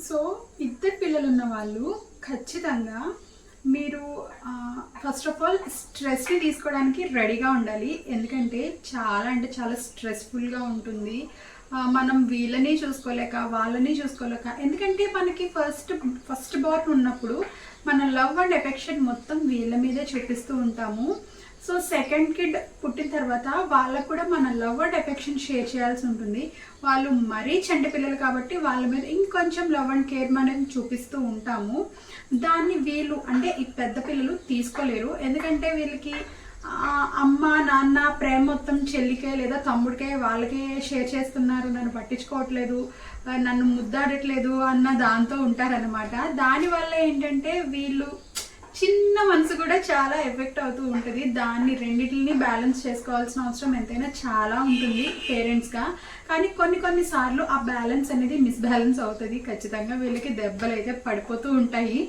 So ఇద్దరు పిల్లలు ఉన్న వాళ్ళు ఖచ్చితంగా మీరు ఫస్ట్ ఆఫ్ ఆల్ స్ట్రెస్ని తీసుకోవడానికి రెడీగా ఉండాలి. ఎందుకంటే చాలా అంటే చాలా స్ట్రెస్ఫుల్గా ఉంటుంది. మనం వీళ్ళని చూసుకోలేక వాళ్ళని చూసుకోలేక, ఎందుకంటే మనకి ఫస్ట్ బార్న్ ఉన్నప్పుడు మన లవ్ అండ్ ఎఫెక్షన్ మొత్తం వీళ్ళ మీదే చూపిస్తూ ఉంటాము. సో సెకండ్ కిడ్ పుట్టిన తర్వాత వాళ్ళకు కూడా మన లవ్ అండ్ ఎఫెక్షన్ షేర్ చేయాల్సి ఉంటుంది. వాళ్ళు మరీ చంటి పిల్లలు కాబట్టి వాళ్ళ మీద ఇంకొంచెం లవ్ అండ్ కేర్ మనం చూపిస్తూ ఉంటాము. దాన్ని వీళ్ళు అంటే ఈ పెద్ద పిల్లలు తీసుకోలేరు. ఎందుకంటే వీళ్ళకి అమ్మ నాన్న ప్రేమ మొత్తం చెల్లికే లేదా తమ్ముడికే వాళ్ళకే షేర్ చేస్తున్నారు, నన్ను పట్టించుకోవట్లేదు, నన్ను ముద్దాడట్లేదు అన్న దాంతో ఉంటారనమాట. దానివల్ల ఏంటంటే వీళ్ళు చిన్న మనసు కూడా చాలా ఎఫెక్ట్ అవుతూ ఉంటుంది. దాన్ని రెండింటిని బ్యాలెన్స్ చేసుకోవాల్సిన అవసరం ఎంతైనా చాలా ఉంటుంది పేరెంట్స్గా. కానీ కొన్నిసార్లు ఆ బ్యాలెన్స్ అనేది మిస్బ్యాలెన్స్ అవుతుంది. ఖచ్చితంగా వీళ్ళకి దెబ్బలు అయితే పడిపోతూ ఉంటాయి.